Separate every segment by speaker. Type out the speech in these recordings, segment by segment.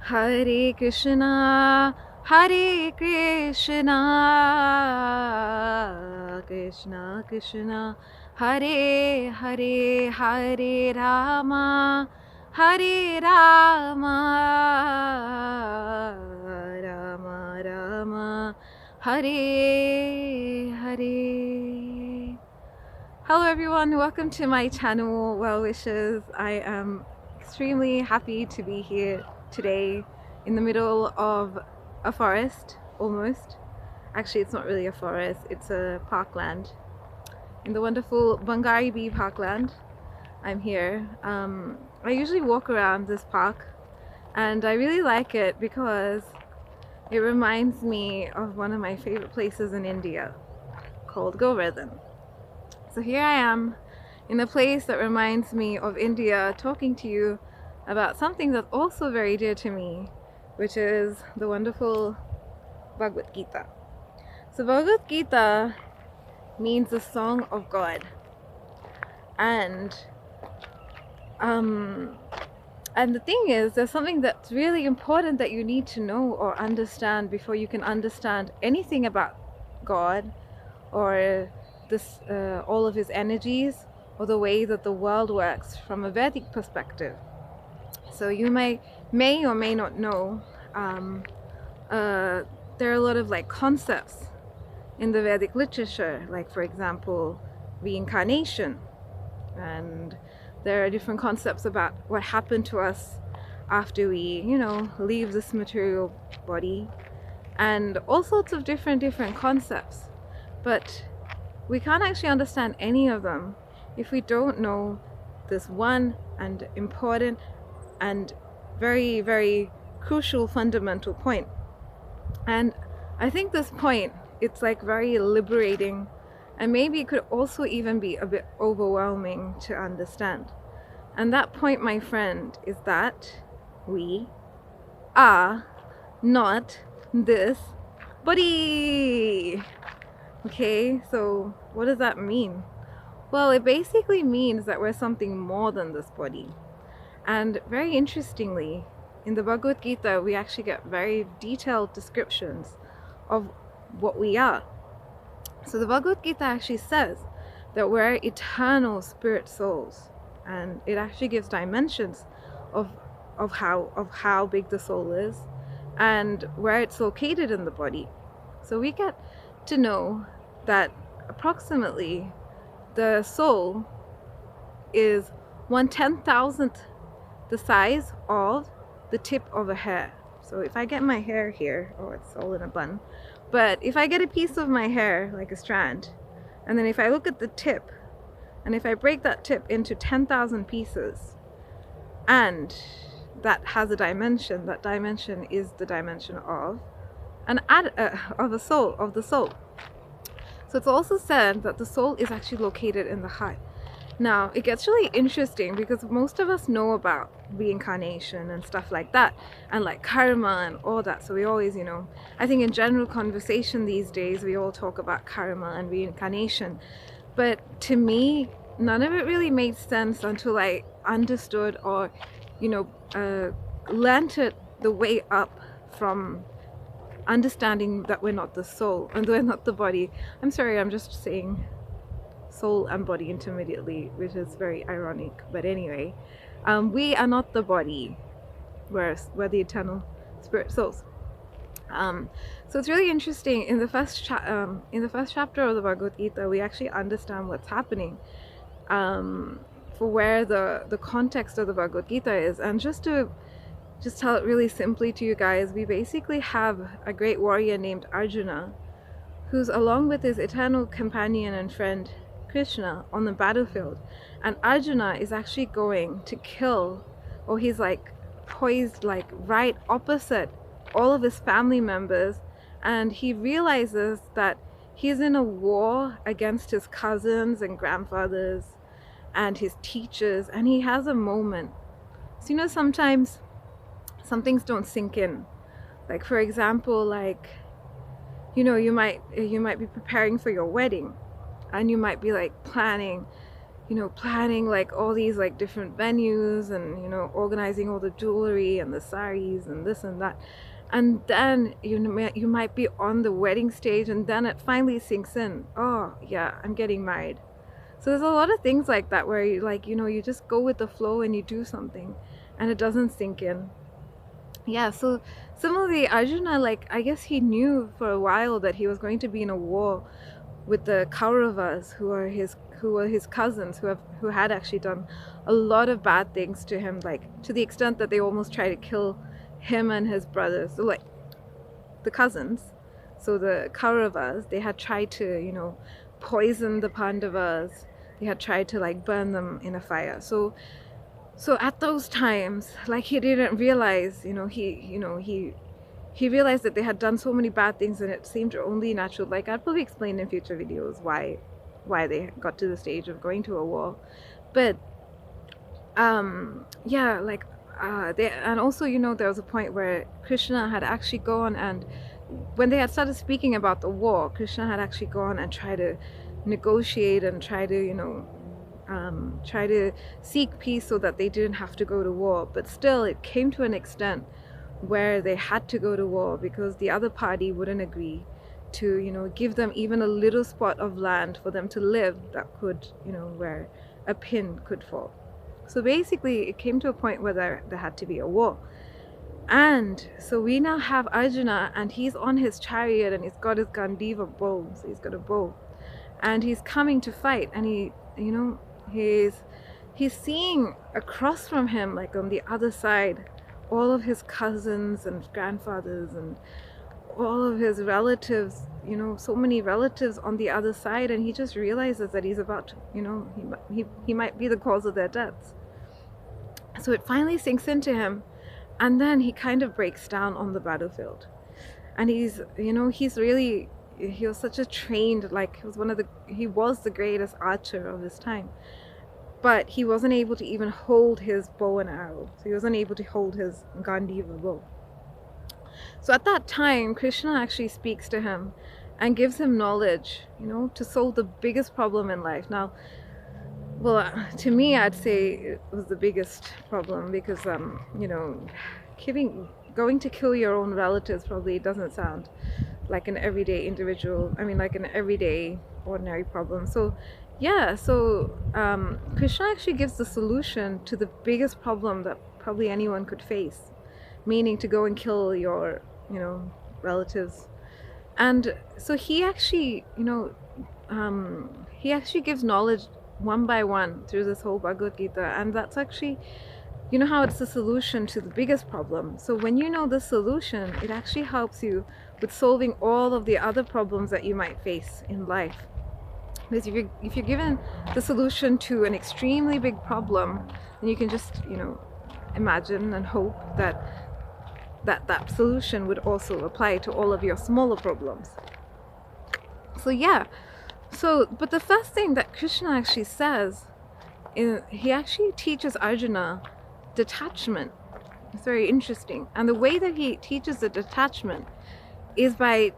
Speaker 1: Hare Krishna, Hare Krishna, Krishna Krishna, Hare Hare, Hare Rama, Hare Rama, Rama Rama, Hare Hare. Hello everyone, welcome to my channel, Well Wishes. I am extremely happy to be here today in the middle of a forest, almost. Actually, it's not really a forest, it's a parkland. In the wonderful Bangari Bee Parkland, I'm here. I usually walk around this park and I really like it because it reminds me of one of my favorite places in India called Govardhan. So here I am in a place that reminds me of India, talking to you about something that's also very dear to me, which is the wonderful Bhagavad Gita. So Bhagavad Gita means the song of God, and the thing is, there's something that's really important that you need to know or understand before you can understand anything about God or this all of his energies or the way that the world works from a Vedic perspective. So you may or may not know there are a lot of like concepts in the Vedic literature, like for example reincarnation, and there are different concepts about what happened to us after we leave this material body, and all sorts of different concepts. But we can't actually understand any of them if we don't know this one and important and very, very crucial fundamental point. And I think this point, it's like very liberating, and maybe it could also even be a bit overwhelming to understand. And that point, my friend, is that we are not this body. Okay, so what does that mean? Well, it basically means that we're something more than this body. And very interestingly, in the Bhagavad Gita, we actually get very detailed descriptions of what we are. So the Bhagavad Gita actually says that we're eternal spirit souls, and it actually gives dimensions of how big the soul is and where it's located in the body. So we get to know that approximately the soul is 1/10,000th the size of the tip of a hair. So if I get my hair here, oh, it's all in a bun, but if I get a piece of my hair, like a strand, and then if I look at the tip, and if I break that tip into 10,000 pieces, and that has a dimension, that dimension is the dimension of the soul. So it's also said that the soul is actually located in the heart. Now, it gets really interesting because most of us know about reincarnation and stuff like that, and like karma and all that. So we always, I think in general conversation these days, we all talk about karma and reincarnation. But to me, none of it really made sense until I understood or, learned it the way up from understanding that we're not the soul and we're not the body. I'm sorry, I'm just saying soul and body intermediately, which is very ironic, but anyway, we are not the body, we're the eternal spirit souls. So it's really interesting. In the first chapter of the Bhagavad Gita, we actually understand what's happening, for where the context of the Bhagavad Gita is. And just to tell it really simply to you guys, we basically have a great warrior named Arjuna, who's along with his eternal companion and friend Krishna on the battlefield. And Arjuna is actually going to kill, or he's like poised like right opposite all of his family members, and he realizes that he's in a war against his cousins and grandfathers and his teachers, and he has a moment. So sometimes some things don't sink in. Like for example, like you might be preparing for your wedding, and you might be like planning you know, planning like all these like different venues and, you know, organizing all the jewelry and the saris and this and that. And then you might be on the wedding stage and then it finally sinks in. Oh, yeah, I'm getting married. So there's a lot of things like that where you like, you know, you just go with the flow and you do something and it doesn't sink in. Yeah, so similarly, Arjuna, like, I guess he knew for a while that he was going to be in a war with the Kauravas, who were his cousins, who had actually done a lot of bad things to him, like to the extent that they almost tried to kill him and his brothers, so, like the cousins. So the Kauravas, they had tried to, you know, poison the Pandavas. They had tried to like burn them in a fire. So at those times, like, he didn't realize, he realized that they had done so many bad things, and it seemed only natural. Like, I'll probably explain in future videos why they got to the stage of going to a war. But yeah, like and also, you know, there was a point where Krishna had actually gone, and when they had started speaking about the war, Krishna had actually gone and tried to negotiate and try to, you know, try to seek peace so that they didn't have to go to war. But still, it came to an extent where they had to go to war because the other party wouldn't agree to, you know, give them even a little spot of land for them to live that could, you know, where a pin could fall. So basically, it came to a point where there had to be a war. And so we now have Arjuna, and he's on his chariot, and he's got his Gandiva bow, so he's got a bow, and he's coming to fight. And he, you know, he's seeing across from him, like on the other side, all of his cousins and grandfathers and all of his relatives, you know, so many relatives on the other side, and he just realizes that he's about to, you know, he might be the cause of their deaths. So it finally sinks into him, and then he kind of breaks down on the battlefield. And he's, you know, he was such a trained, like, he was the greatest archer of his time, but he wasn't able to even hold his bow and arrow. So he wasn't able to hold his Gandiva bow. So at that time, Krishna actually speaks to him and gives him knowledge, you know, to solve the biggest problem in life. Now, well, to me, I'd say it was the biggest problem because, you know, going to kill your own relatives probably doesn't sound like an everyday like an everyday ordinary problem. So yeah, so Krishna actually gives the solution to the biggest problem that probably anyone could face, meaning to go and kill your, you know, relatives. And so he actually, you know, he actually gives knowledge one by one through this whole Bhagavad Gita, and that's actually, you know, how it's the solution to the biggest problem. So when you know the solution, it actually helps you with solving all of the other problems that you might face in life. Because if you're given the solution to an extremely big problem, then you can just, you know, imagine and hope that solution would also apply to all of your smaller problems. So yeah, but the first thing that Krishna actually says, he actually teaches Arjuna detachment. It's very interesting. And the way that he teaches the detachment is by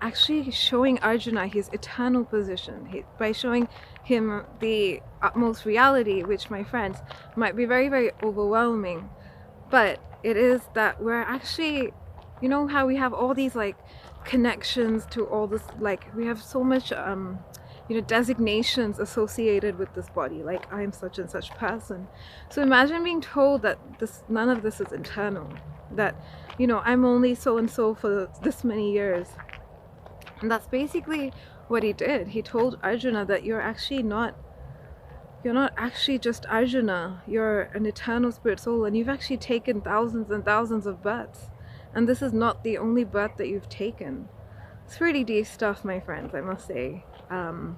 Speaker 1: actually showing Arjuna his eternal position, by showing him the utmost reality, which, my friends, might be very, very overwhelming. But it is that we're actually, you know, how we have all these like connections to all this, like we have so much you know, designations associated with this body, like I'm such and such person. So imagine being told that none of this is internal, that, you know, I'm only so and so for this many years. And that's basically what he did. He told Arjuna that you're not actually just Arjuna, you're an eternal spirit soul, and you've actually taken thousands and thousands of births, and this is not the only birth that you've taken. It's pretty deep stuff, my friends, I must say. You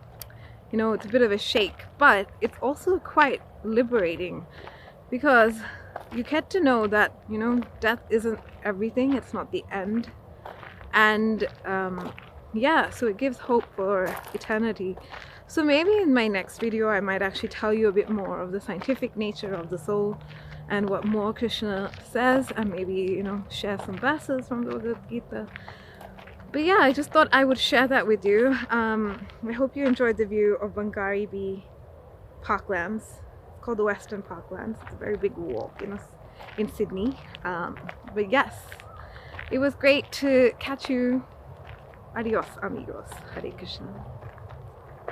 Speaker 1: know, it's a bit of a shake, but it's also quite liberating, because you get to know that, you know, death isn't everything, it's not the end. And yeah, so it gives hope for eternity. So maybe in my next video I might actually tell you a bit more of the scientific nature of the soul and what more Krishna says, and maybe, you know, share some verses from the Bhagavad Gita. But yeah, I just thought I would share that with you. I hope you enjoyed the view of Bangari Bee Parklands. It's called the Western Parklands. It's a very big walk in Sydney. But yes, it was great to catch you. Adios, amigos. Hare Krishna.